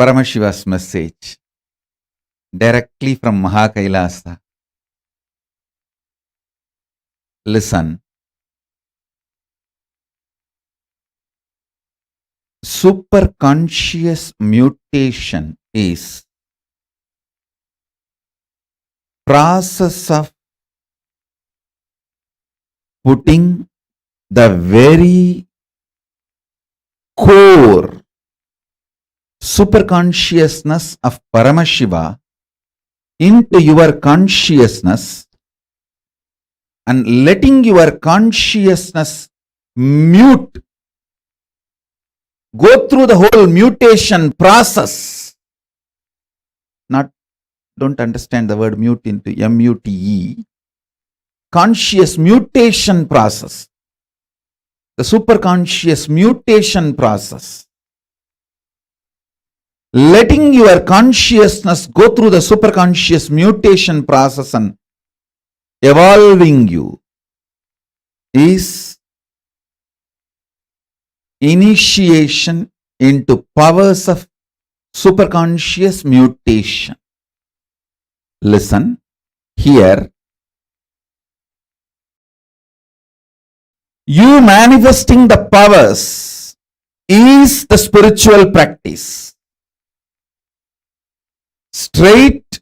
Paramashiva's message directly from Mahakailasa. Listen. Superconscious mutation is process of putting the very core superconsciousness of Paramashiva into your consciousness and letting your consciousness mute, go through the whole mutation process. Don't understand the word mute into M-U-T-E. Conscious mutation process. The superconscious mutation process. Letting your consciousness go through the superconscious mutation process and evolving you is initiation into powers of superconscious mutation. Listen, here, you manifesting the powers is the spiritual practice. Straight,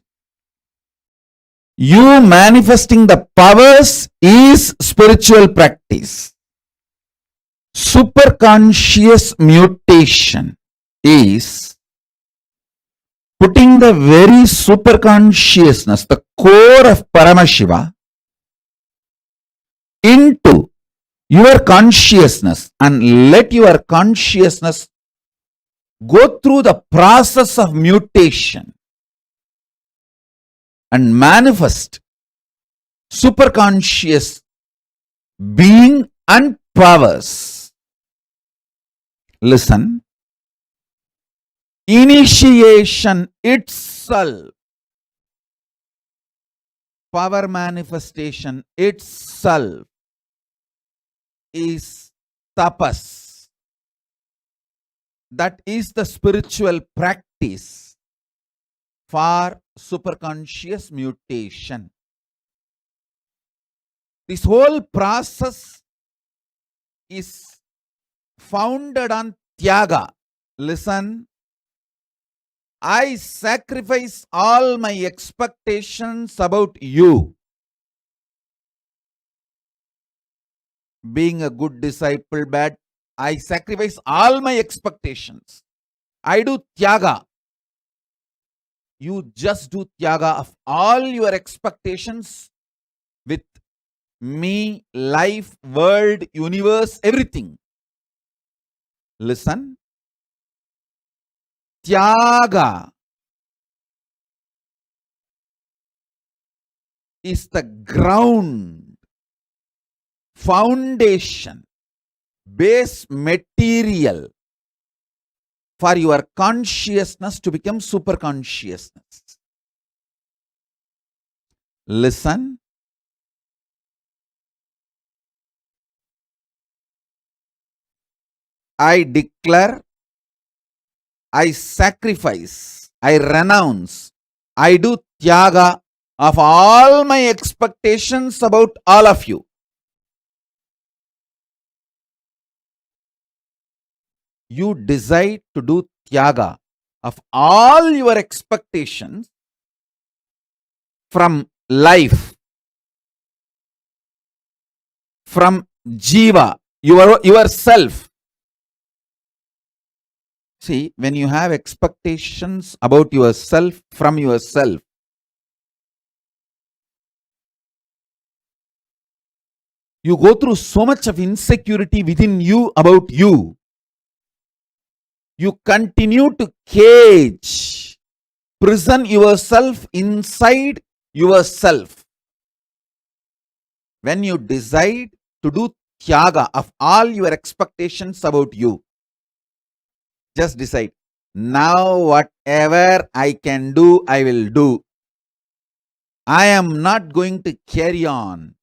you manifesting the powers is spiritual practice. Superconscious mutation is putting the very superconsciousness, the core of Paramashiva, into your consciousness and let your consciousness go through the process of mutation and manifest superconscious being and powers. Listen. Initiation itself, power manifestation itself is tapas. That is the spiritual practice for superconscious mutation. This whole process is founded on Tyaga. Listen. I sacrifice all my expectations about you. Being a good disciple, bad, I sacrifice all my expectations. I do Tyaga. You just do Tyaga of all your expectations with me, life, world, universe, everything. Listen. Tyaga is the ground, foundation, base material for your consciousness to become superconsciousness. Listen. I declare, I sacrifice, I renounce, I do Tyaga of all my expectations about all of you. You decide to do Tyaga of all your expectations from life, from Jiva, yourself. See, when you have expectations about yourself from yourself, you go through so much of insecurity within you about you. You continue to cage, prison yourself inside yourself. When you decide to do Tyaga of all your expectations about you, just decide, now whatever I can do, I will do. I am not going to carry on,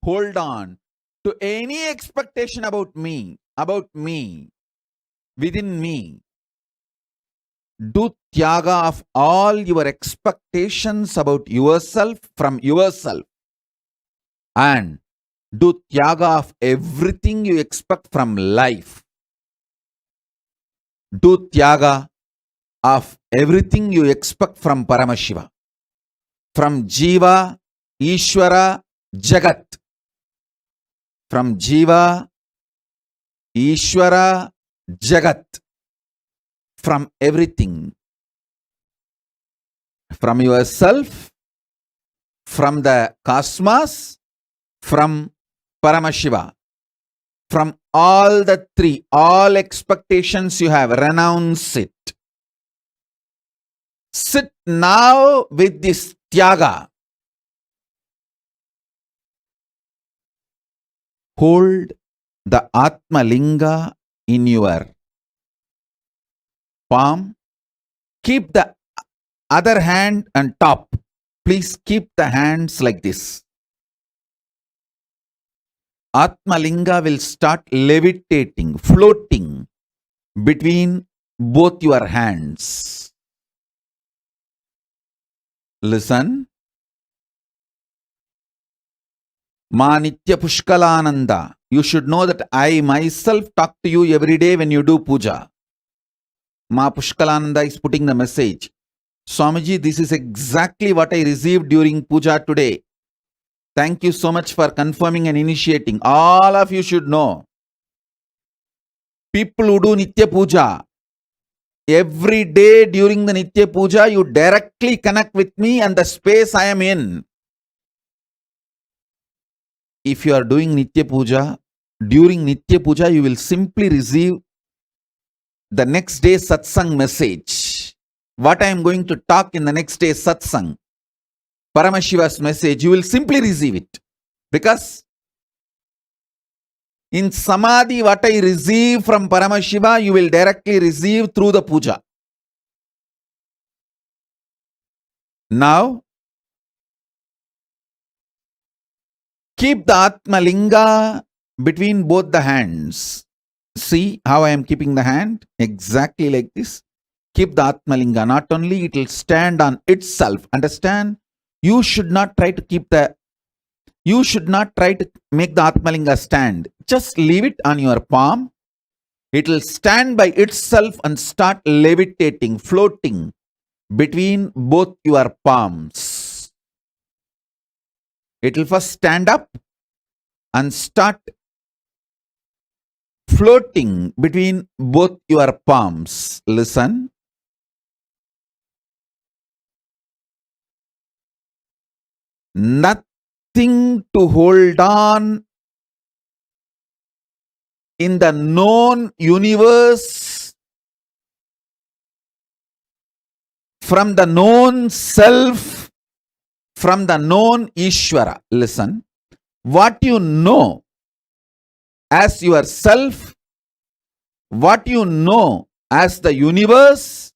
hold on to any expectation about me, within me. Do tyaga of all your expectations about yourself from yourself. And do tyaga of everything you expect from life. Do tyaga of everything you expect from Paramashiva. From Jiva, Ishvara, Jagat. From Jiva, Ishvara, Jagat. From everything. From yourself, from the cosmos, from Paramashiva. From all the three, all expectations you have, renounce it. Sit now with this tyaga. Hold the Atma Linga in your palm. Keep the other hand on top. Please keep the hands like this. Atma Linga will start levitating, floating between both your hands. Listen. Ma Nitya Pushkalananda. You should know that I myself talk to you every day when you do puja. Ma Pushkalananda is putting the message. Swamiji, this is exactly what I received during puja today. Thank you so much for confirming and initiating. All of you should know. People who do Nitya Puja, every day during the Nitya Puja, you directly connect with me and the space I am in. If you are doing Nitya Puja, during Nitya Puja, you will simply receive the next day satsang message. What I am going to talk in the next day satsang. Paramashiva's message, you will simply receive it. Because in Samadhi, what I receive from Paramashiva, you will directly receive through the puja. Now, keep the Atma Linga between both the hands. See how I am keeping the hand? Exactly like this. Keep the Atma Linga. Not only it will stand on itself. Understand? You should not try to make the Atma Linga stand. Just leave it on your palm. It will stand by itself and start levitating, floating between both your palms. It will first stand up and start floating between both your palms. Listen. Nothing to hold on in the known universe from the known self, from the known Ishvara. Listen. What you know as yourself, what you know as the universe,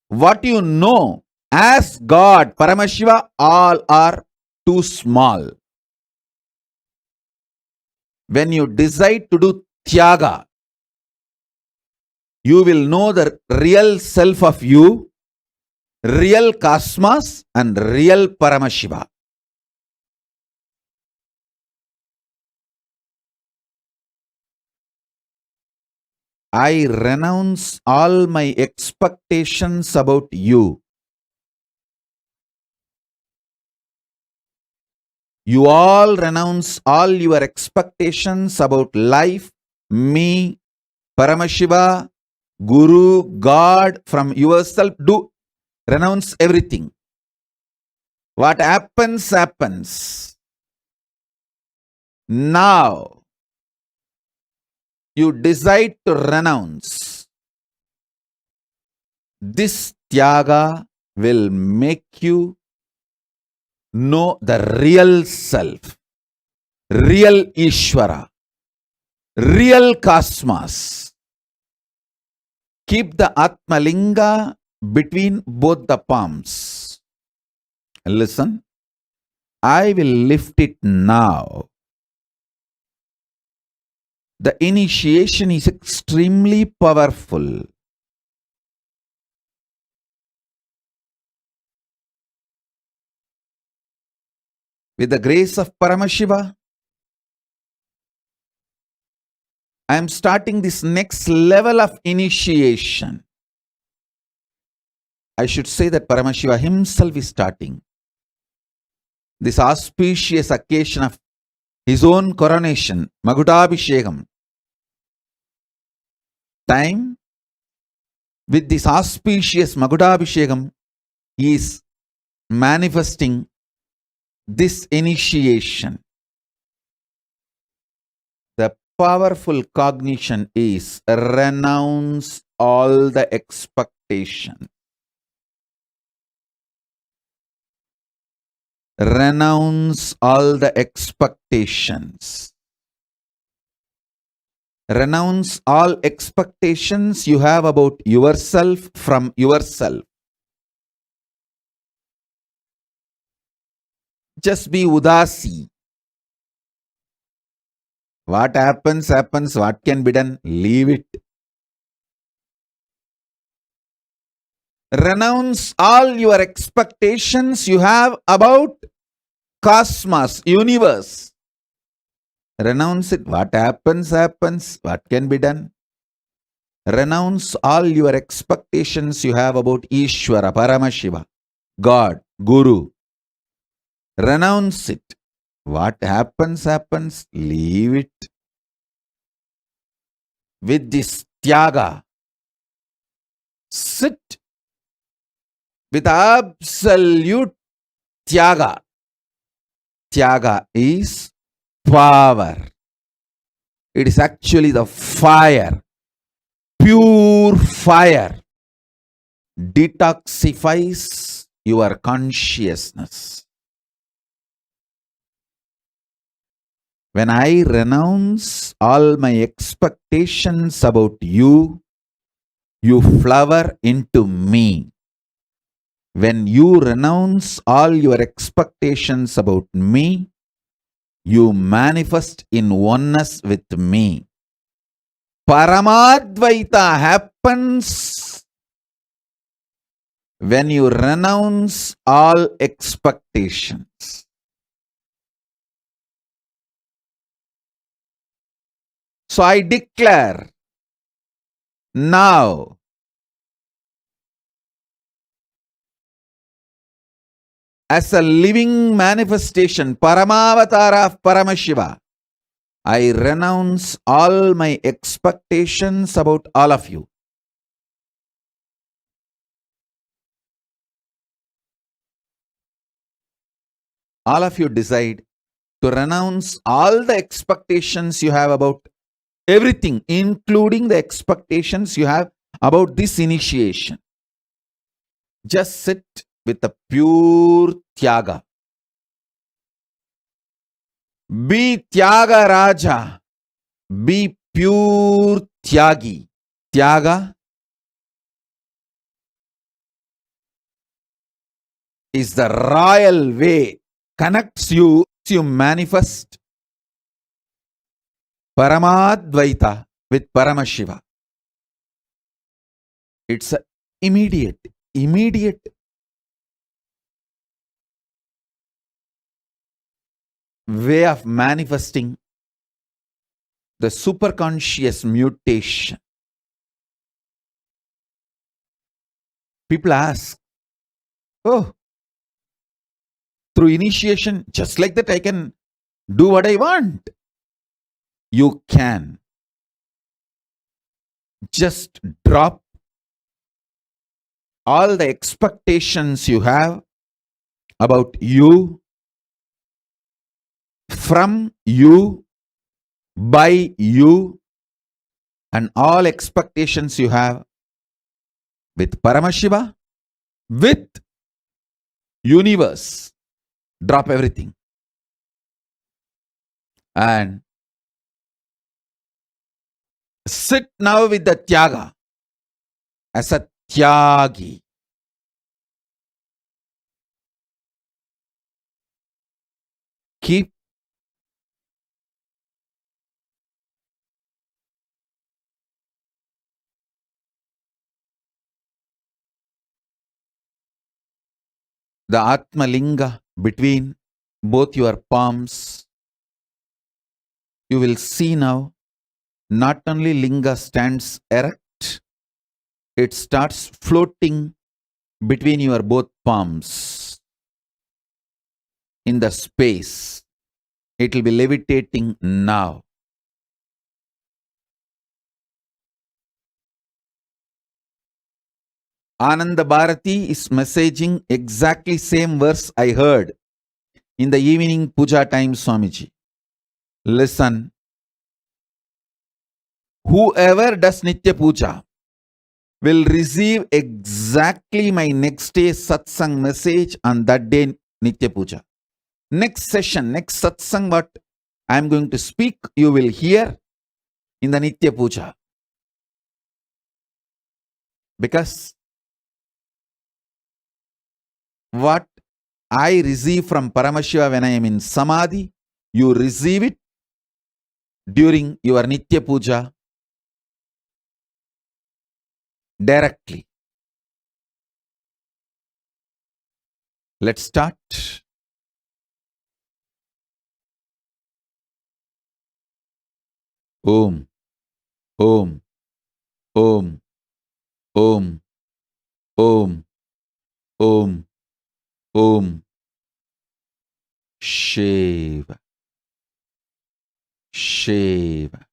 what you know as God, Paramashiva, all are too small. When you decide to do tyaga, you will know the real self of you, real cosmos, and real Paramashiva. I renounce all my expectations about you. You all renounce all your expectations about life, me, Paramashiva, Guru, God, from yourself. Do renounce everything. What happens, happens. Now, you decide to renounce. This tyaga will make you know the real self, real Ishvara, real cosmos. Keep the Atma Linga between both the palms. Listen, I will lift it now. The initiation is extremely powerful. With the grace of Paramashiva, I am starting this next level of initiation. I should say that Paramashiva himself is starting this auspicious occasion of his own coronation, Magutabhishekam. Time with this auspicious Magutabhishekam, he is manifesting this initiation. The powerful cognition is renounce all the expectation. Renounce all the expectations. Renounce all expectations you have about yourself from yourself. Just be udasi. What happens, happens. What can be done? Leave it. Renounce all your expectations you have about cosmos, universe. Renounce it. What happens, happens. What can be done? Renounce all your expectations you have about Ishvara, Paramashiva, God, Guru. Renounce it. What happens, happens. Leave it. With this tyaga, sit with absolute tyaga. Tyaga is power. It is actually the fire, pure fire, detoxifies your consciousness. When I renounce all my expectations about you, you flower into me. When you renounce all your expectations about me, you manifest in oneness with me. Paramadvaita happens when you renounce all expectations. So I declare now, as a living manifestation, Paramavatara of Paramashiva, I renounce all my expectations about all of you. All of you decide to renounce all the expectations you have about everything, including the expectations you have about this initiation. Just sit with a pure tyaga. Be tyaga raja. Be pure tyagi. Tyaga is the royal way, connects you manifest Paramadvaita with Paramashiva. It's an immediate way of manifesting the superconscious mutation. People ask, oh, through initiation, just like that I can do what I want. You can. Just drop all the expectations you have about you, from you, by you, and all expectations you have with Paramashiva, with universe. Drop everything. And sit now with the tyaga as a tyagi. Keep the Atma Linga between both your palms. You will see now, not only linga stands erect, it starts floating between your both palms in the space. It will be levitating now. Ananda Bharati is messaging exactly same verse I heard in the evening puja time, Swamiji. Listen. Whoever does Nitya Puja will receive exactly my next day satsang message on that day Nitya Puja. Next session, next satsang what I am going to speak, you will hear in the Nitya Puja. Because what I receive from Paramashiva when I am in Samadhi, you receive it during your Nitya Puja directly. Let's start. Om, Om, Om, Om, Om, Om, Om. Shiva, Shiva,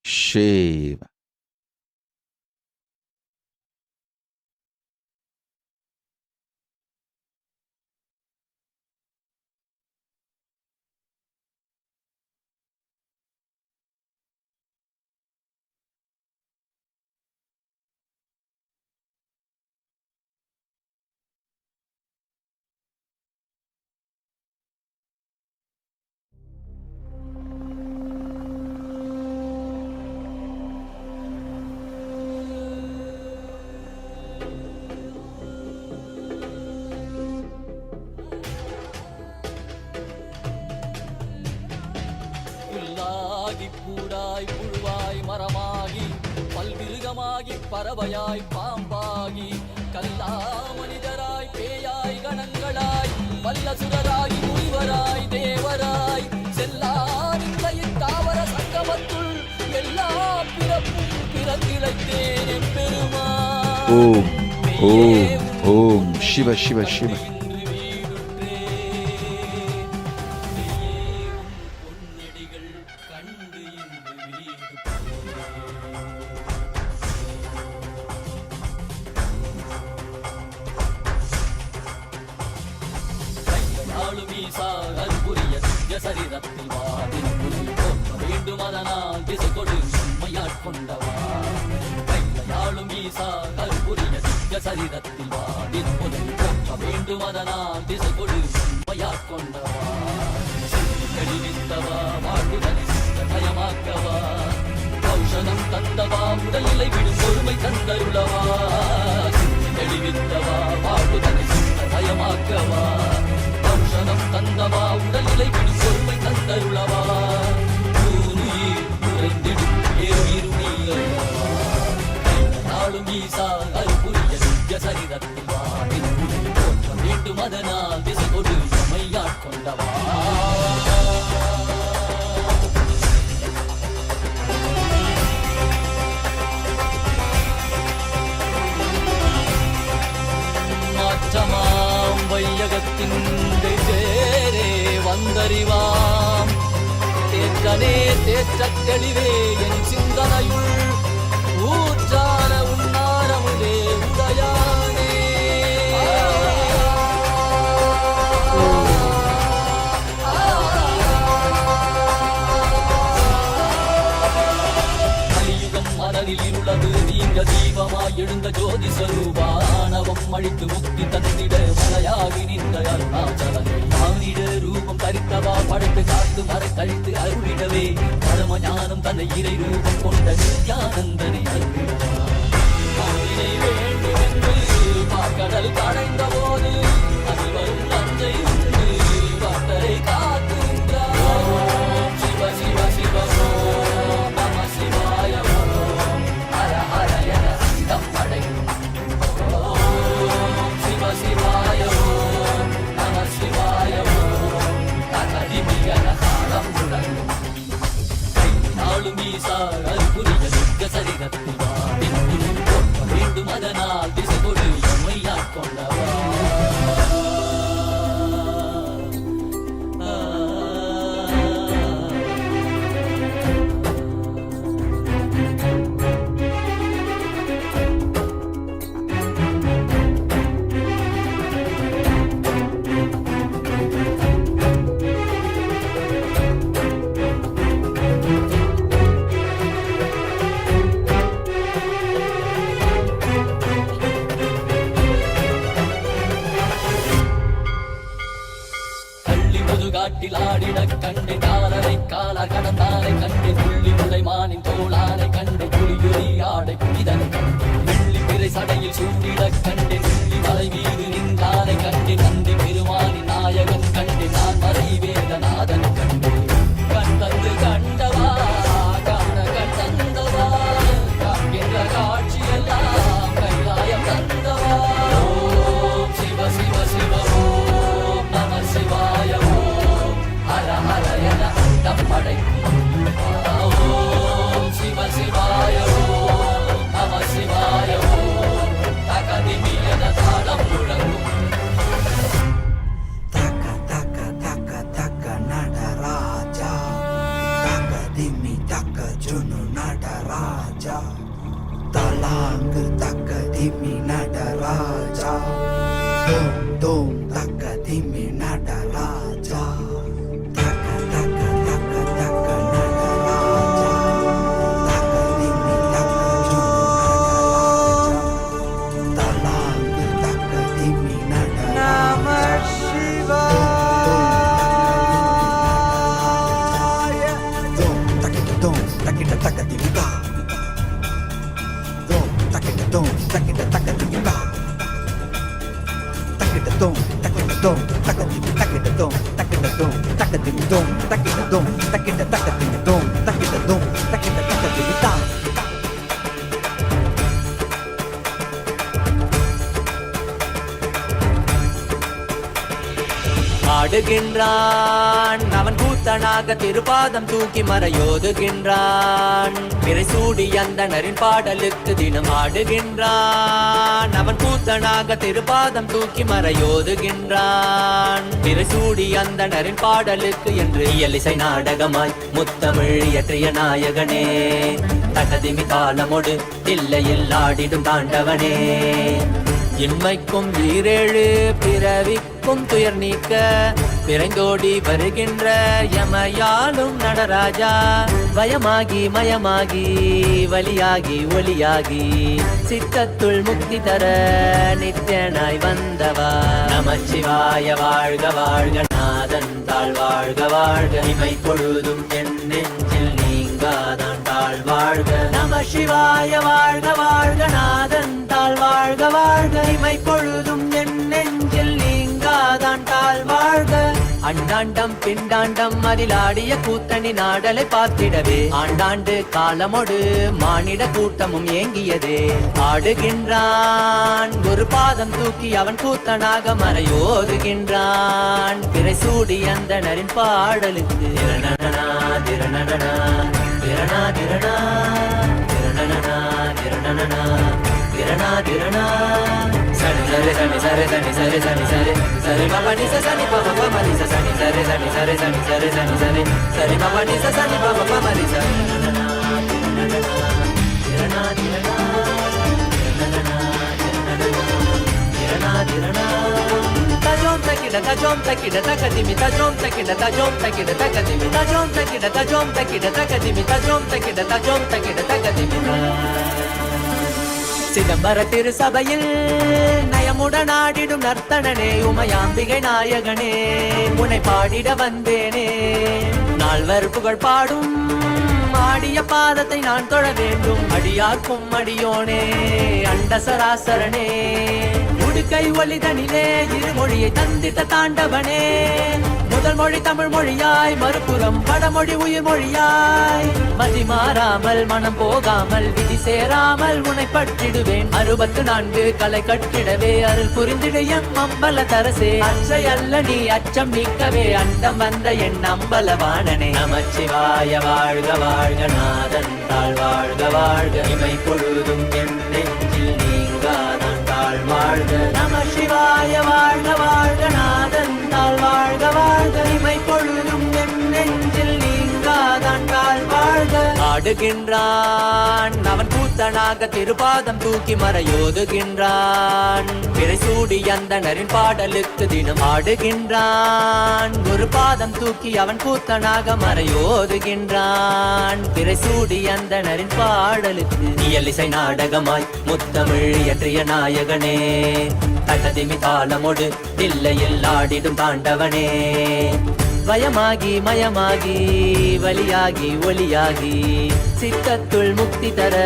Shiva. பூடாய் புழுவாய் மரமாகி பல்விருகமாகி பறவையாய் பாம்பாகி கல்லா மனிதராய் பேயாய் கணங்களாய் வல்லசுரராகி முனிவராய் தேவராய் செல்லா தாவர சங்கமத்துள் எல்லா பிறப்பும் பிறந்திழைத்தேன் எம்பெருமான். ஓம் ஓம் ஓம் சிவ சிவ சிவ. சரிதத்தில் வாதில் போற்ற வேண்டும் அதனால் திசை கொடு உண்மையாட்கொண்டவா. கையாளும் ஈசா கருபுரிய திவ்ய சரிதத்தில் வாதில் போற்ற வேண்டும் அதனால் திசை கொடு உண்மையாட்கொண்டவா. தெளிவித்தவா வாழ்வுதனை சித்தயமாக்கவா. ஔஷதம் தந்தவா உடல்நிலை விடும் பொறுமை தந்தருளவா. தெளிவித்தவா வாழ்வுதனை சித்தயமாக்கவா. ஔஷதம் தந்தவா உடல்நிலை விடும் பொறுமை தந்தருளவா. ஊருயிர் உறைந்திடும் ஏறுயிருளவா. நாளும் ஈசா அருபுரிய திவ்ய சரிதத்தில் வாடின் போற்ற வேண்டும் அதனால் திசை கொடு எம்மையாட்கொண்டவா. மாற்றமாம் வையகத்தின் தேரே வந்தறிவாம். தேற்றனே தேற்றத் தெளிவே என் சிந்தனையுள் ஊற்றான உன்னாரமுதே உதயானே. கலியுகம் மனதில் இருளது நீங்க தீபமாய் எழுந்த ஜோதி ஸ்வரூபானவம் அழித்து முக்தி தந்திட மலையாகி நின்ற அருணாச்சலனே. மானிட ரூபம் தரித்தவா படைத்து காத்து மறை கழித்து அருளிடவே பரம ஞானம் தன்னை இறை ரூபம் கொண்ட நித்யானந்தனை அருளிடவா. வேண்டும் என்று பார்க்கடல் கடைந்த போது அது வரும் நஞ்சை உண்டு பக்தரை காத்து நின்றார். சிவ சிவ சிவ ஓம் நம சிவாய ஓம் ஹர ஹர என சித்தம் அடையும். ஓம் சிவ சிவாய ஓம் நம சிவாய ஓம் கோயில் சூடிடக் கண்டேன் புள்ளி மலை மீது நின்றானை கண்டேன் நந்தி பெருமானின் நாயகன் கண்டேன் நான் மறை வேதநாதன் கண்டேன் கண் தந்து கண்டவா காண கண் தந்தவா காண்கின்ற காட்சியெல்லாம் கைலாயம் தந்தவா ஓம் சிவ சிவ சிவ ஓம் நம சிவாய ஓம் ஹர ஹர என அண்டம் படைக்கும் ஓம் சிவ சிவாய ஓம் நம சிவாய ஓம் தகதிமி என தாளம் முழங்கும் தக்க தக்க தக்க தக்க நடராஜா தக்க திம்மி தக்க ஜுனு நடராஜா தலாங்கு தக்க திம்மி நடராஜா தோம் தோம் தக்க திம்மி நடராஜா தக்க தக்க தக்க தக்க நடராஜா தக்க திம்மி தக்க ஜுனு நடராஜா தலாங்கு தக்க திம்மி நடராஜா ஆடுகின்றான் அவன் கூத்தனாக திருப்பாதம் தூக்கி மறையோதுகின்றான் பிறைசூடி அந்தணரின் பாடலுக்கு தினம் ஆடுகின்றான் அவன் கூத்தனாக திருப்பாதம் தூக்கி மறையோதுகின்றான் பிறைசூடி அந்தணரின் பாடலுக்கு என்று இயலிசை நாடகமாய் முத்தமிழ் இயற்றிய நாயகனே தகதிமி காலமொடு இல்லையில் ஆடிடும் தாண்டவனே இன்மைக்கும் ஈரேழு பிறவிக்கும் துயர் நீக்க பிறந்தோடி வருகின்ற யமயாலும் நடராஜா பயமாகி மயமாகி வலியாகி ஒலியாகி சித்தத்துள் முக்தி தர நித்யனாய் வந்தவா நமச்சிவாய வாழ்க வாழ்க நாதன் தாழ் வாழ்க வாழ்க இமை பொழுதும் என் நெஞ்சில் நீங்காதான் தாழ் வாழ்க நம சிவாய வாழ்க வாழ்க நாதன் தாழ் வாழ்க வாழ்க இமை பொழுதும் என் நெஞ்சில் நீங்காதான் தாழ் வாழ்க அண்டாண்டம் பிண்டாண்டம் அதிலாடிய கூத்தணி நாடலை பார்த்திடவே ஆண்டாண்டு காலமொடு மானிட கூட்டமும் ஏங்கியதே ஆடுகின்றான் ஒரு பாதம் தூக்கி அவன் கூத்தனாக மறையோதுகின்றான் பிறைசூடி அந்தணரின் பாடலுக்கு திரணனா திரணனா திரணா திரணா திரணனா திரணனா திரணா திரணா சனி சரி சனி சரி சனி சரி சனி சரி சரி மபனி சனி பம பமரி சனி சரி சனி சரி சனி சரி சனி சரி சரி மபனி சனி பம பமரி சனி திரணா திரணா திரணா திரணா tajom takida takadimi tajom takida takadimi tajom takida takadimi tajom takida takadimi சிதம்பர திருசபையில் நயமுடன் ஆடிடும் நர்த்தனனே உமையாம்பிகை நாயகனே உன்னை பாடிட வந்தேனே நால்வர் புகழ் பாடும் ஆடிய பாதத்தை நான் தொழ வேண்டும் அடியார்க்கும் அடியோனே அண்ட சராசரனே உடுக்கை ஒளிதனிலே இருமொழியை தந்திட்ட தாண்டவனே முதல் மொழி தமிழ் மொழியாய் மறுபுறம் வடமொழி உயிர் மொழியாய் மதி மாறாமல் மனம் போகாமல் விதி சேராமல் உன்னை பற்றிடுவேன் 64 கலை கட்டிடவே அருள் புரிந்திடு எம் அம்பல தரசே அச்சை அல்ல நீ அச்சம் நீக்கவே அண்டம் வந்த என் அம்பலவாணனே நமச்சிவாய வாழ்க வாழ்க நாதன் தாழ் வாழ்க வாழ்க இமை பொழுதும் என் நெஞ்சில் நீங்காதான் தாழ் வாழ்க நம சிவாய வாழ்க வாழ்க நாதன் தாழ் வாழ்க வாழ்க இமை பொழுதும் என் நெஞ்சில் நீங்காதான் தாழ் வாழ்க ஆடுகின்றான் அவன் கூத்தனாக திருப்பாதம் தூக்கி மறையோதுகின்றான் பிறைசூடி அந்தணரின் பாடலுக்கு தினம் ஆடுகின்றான் ஒரு பாதம் தூக்கி அவன் கூத்தனாக மறையோதுகின்றான் பிறைசூடி அந்தணரின் பாடலுக்கு இயலிசை நாடகமாய் முத்தமிழ் இயற்றிய நாயகனே தகதிமி தாளமொடு இல்லையில் ஆடிடும் தாண்டவனே வயமாகி மயமாகி வலியாகி ஒளியாகி சித்தத்துள் முக்தி தர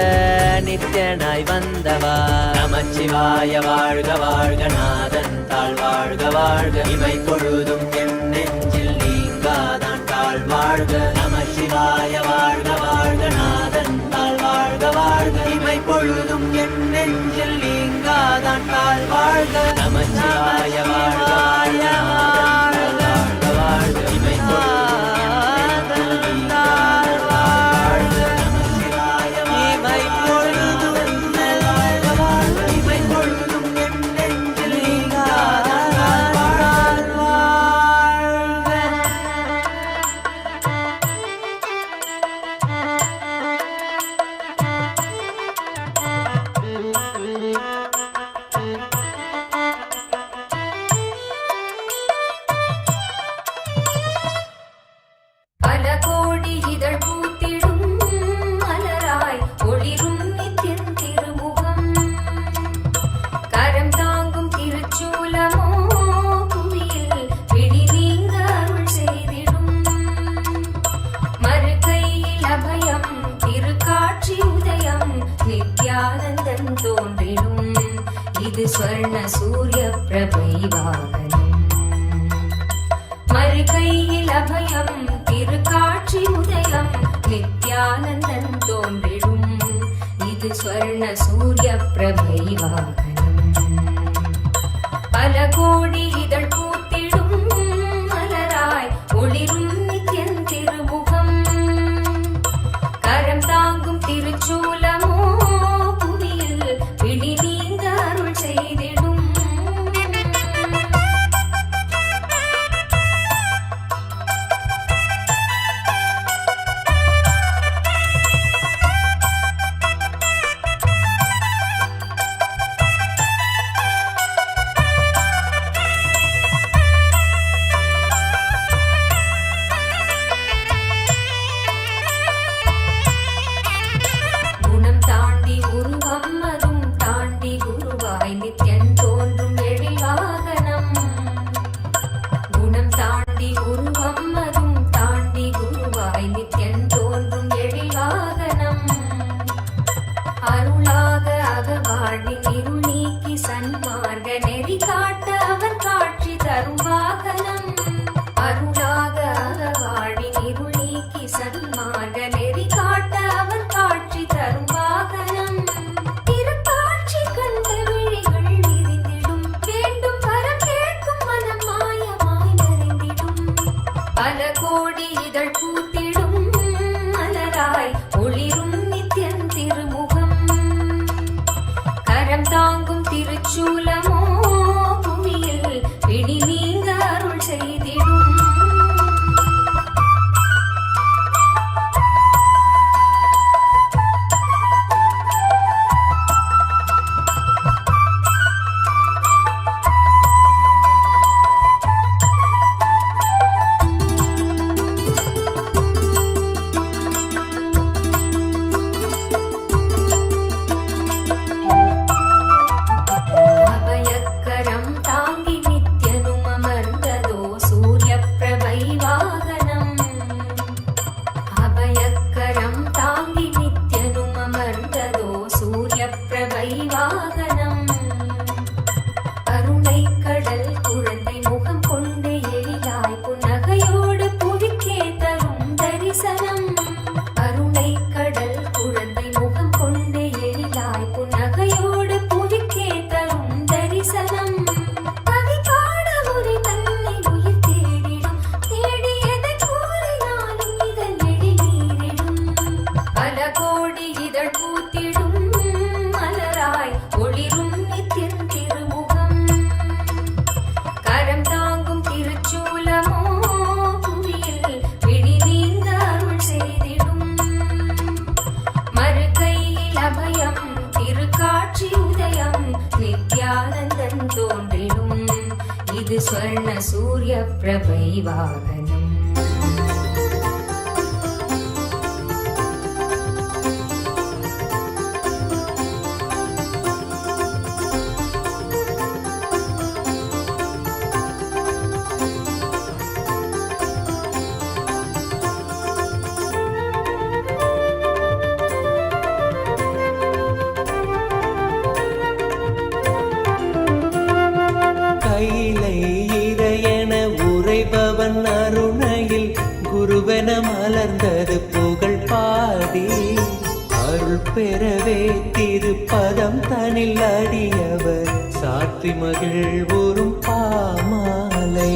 நித்யனாய் வந்தவா நமச்சிவாய வாழ்க வாழ்க நாதன் தாழ் வாழ்க வாழ்க இமை பொழுதும் என் நெஞ்சில் நீங்காதான் தாழ் வாழ்க நமச்சிவாய வாழ்க வாழ்க நாதன் தாழ் வாழ்க வாழ்க இமை பொழுதும் என் நெஞ்சில் நீங்காதான் தாழ் வாழ்க நமச்சிவாய வாழ்க வாழ்க நாதன் தாழ் வாழ்க வாழ்க இமை பல கோடி இதழ் பூத்திடும் மலராய் ஒளிரும் நித்தியன் திருமுகம் கரம் தாங்கும் திருச்சூலமோ புவியில் விழி நீங்க அருள் செய்திடும் மறு கையில் அபயம் திருக்காட்சி உதயம் நித்யானந்தன் தோன்றிடும் இது ஸ்வர்ண சூரிய பிரபை வாகனம் மறு கையில் அபயம் திருக்காட்சி உதயம் நித்யானந்தன் தோன்றிடும் இது ஸ்வர்ண சூரிய பிரபை வாகனம் பல கோடி இதழ் பூத்திடும் மலராய் ஒளிரும் நித்யன் திருமுகம் கரம் தாங்கும் திருச்சூலமோ புவியில் விழி நீங்க அருள் செய்திடும் குணம் தாண்டி உருவம் அதும் தாண்டி குருவாய் நித்யன் தோன்றும் எழில் வாகனம் குணம் தாண்டி உருவம் அதும் தாண்டி குருவாய் நித்யன் தோன்றும் எழில் வாகனம் அருளாக அகவாழ்வின் இருள் நீக்கி சன்மார்க்க நெறி காட்ட அவர் காட்சி தரும் வாகனம் அருளாக அகவாழ்வின் இருள் நீக்கி சன்மார்க்க நெறி காட்ட அவர் காட்சி தரும் வாகனம் திருக்காட்சி கண்ட விழிகள் விரிந்திடும் வேண்டும் வரம் கேட்கும் மனம் மாயமாய் மறைந்திடும் பல கோடி இதழ் பூத்திடும் மலராய் ஒளிரும் நித்யன் திருமுகம் கரம் தாங்கும் திருச்சூலமோ புவியில் விழி நீங்க அருள் செய்திடும் அபயக்கரம் தாங்கி நித்யனும் அமர்ந்ததோ சூரிய பிரபை வாகனம் அபயக்கரம் தாங்கி நித்யனும் அமர்ந்ததோ சூரிய பிரபை வாகனம் கருணை கடல் குழந்தை முகம் கொண்டு எழிலாய் புன்னகையோடு புவிக்கே தரும் தரிசனம் கருணை கடல் குழந்தை முகம் கொண்டு எழிலாய் புன்னகையோடு புவிக்கே தரும் தரிசனம் கவி பாட உரை தன்னை உயிர் தேடிடும் தேடியதை கூறினாலும் இதன் எழி நீரிடும் பல கோடி இதழ் பூத்திடும் மலராய் ஒளிரும் நித்யன் திருமுகம் கரம் தாங்கும் திருச்சூலமோ புவியில் விழி நீங்க அருள் செய்திடும் மறு கையில் அபயம் திருக்காட்சி உதயம் நித்யானந்தன் தோன்றிடும் இது ஸ்வர்ண சூரிய பிரபை வாகனம் பெறவே திருப்பதம் தனில் அடியவர் சாற்றி மகிழ்வோரும் பாமாலை.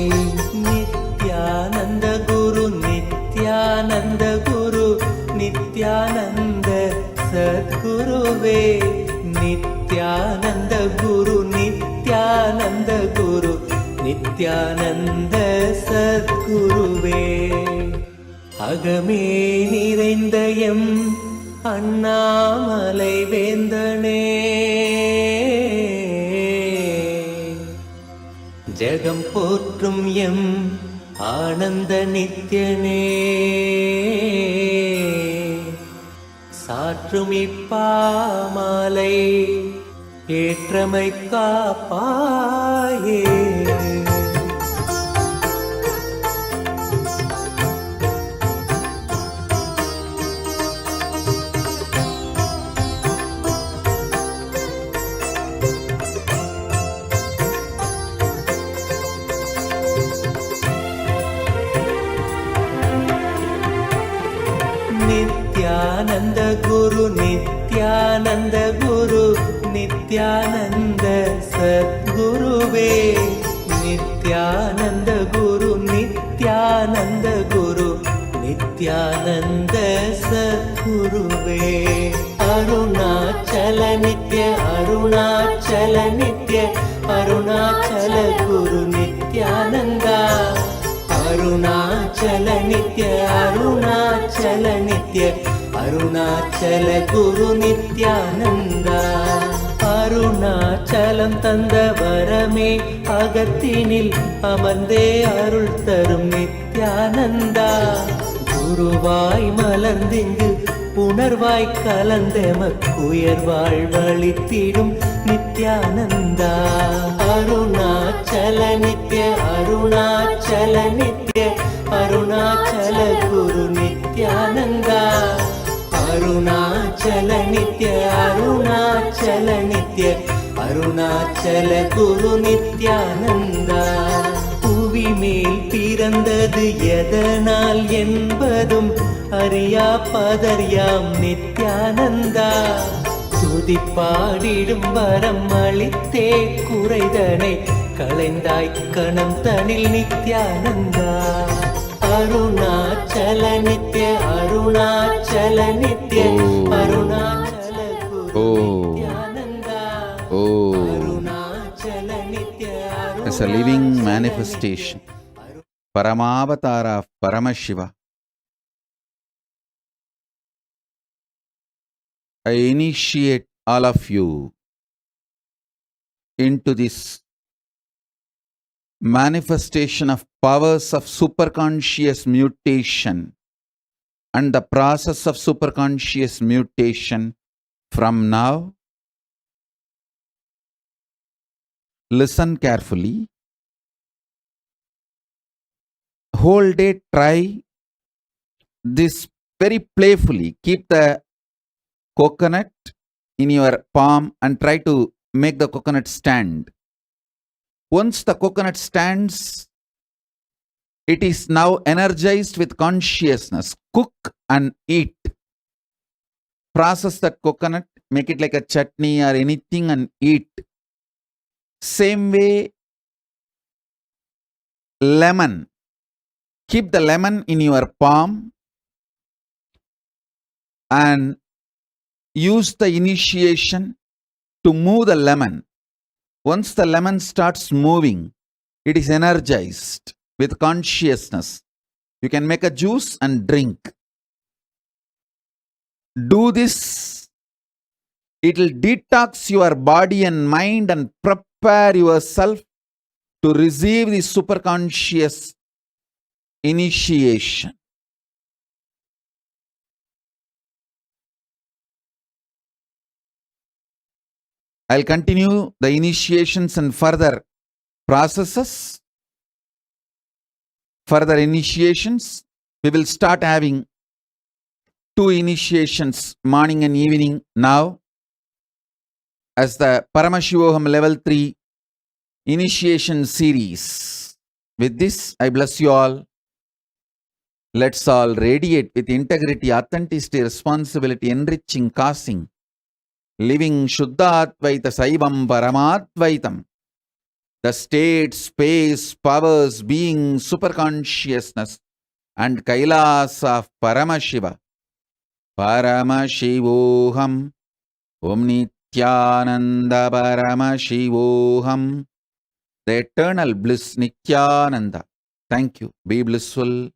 நித்யானந்த குரு நித்யானந்த குரு நித்யானந்த சத்குருவே. நித்யானந்த குரு நித்யானந்த குரு நித்யானந்த சத்குருவே. அகமே நிறைந்த எம் அண்ணாமலை வேந்தனே, ஜெகம் போற்றும் எம் ஆனந்த நித்யனே, சாற்றும் இப்பாமாலை ஏற்றமை காப்பாயே. நித்யானந்த குரு நித்யானந்த குரு நித்யானந்த சத்குருவே. நித்யானந்த குரு நித்யானந்த குரு நித்யானந்த சத்குருவே. அருணாச்சல நித்ய அருணாச்சல நித்ய அருணாச்சல குரு நித்யானந்தா. அருணாச்சல நித்ய அருணாச்சல நித்ய அருணாச்சல குரு நித்யானந்தா. அருணாச்சலம் தந்த வரமே அகத்தினில் அமர்ந்தே அருள் தரும் நித்யானந்தா. குருவாய் மலர்ந்திங்கு உணர்வாய் கலந்தெமக்குயர்வாழ் வழித்திடும் நித்யானந்தா. அருணாச்சல நித்ய அருணாச்சல நித்ய அருணாச்சல குரு நித்யானந்தா. அருணாச்சல நித்ய அருணாச்சல நித்ய அருணாச்சல குரு நித்யானந்தா. புவி மேல் பிறந்தது எதனால் என்பதும் அறியா பதர்யாம் நித்யானந்தா. துதிப்பாடிடும் வரம் அளித்தே குறைதனை களைந்தாய் கணம் தனில் நித்யானந்தா. அருணாச்சல நித்ய அருணாச்சல நித்ய அருணாச்சல குரு நித்யானந்தா. அருணாச்சல நித்ய As a living manifestation, Paramavatara of Paramashiva, I initiate all of you into this manifestation of powers of superconscious mutation and the process of superconscious mutation from now. Listen carefully. Whole day try this very playfully. Keep the coconut in your palm and try to make the coconut stand. Once the coconut stands, it is now energized with consciousness. Cook and eat. Process that coconut, make it like a chutney or anything and eat. Same way, lemon. Keep the lemon in your palm and use the initiation to move the lemon. Once the lemon starts moving, it is energized with consciousness. You can make a juice and drink. Do this. It will detox your body and mind and prepare yourself to receive the superconscious initiation. I'll continue the initiations and further processes. Further initiations, we will start having 2 initiations, morning and evening now, as the Paramashivoham level 3 initiation series. With this, I bless you all. Let's all radiate with integrity, authenticity, responsibility, enriching, causing, living Shuddhaadvaita Saivam Paramadvaitam. The state, space, powers, being, superconsciousness, and Kailas of Paramashiva. Paramashivoham. Om Nityananda Paramashivoham. The eternal bliss Nityananda. Thank you. Be blissful.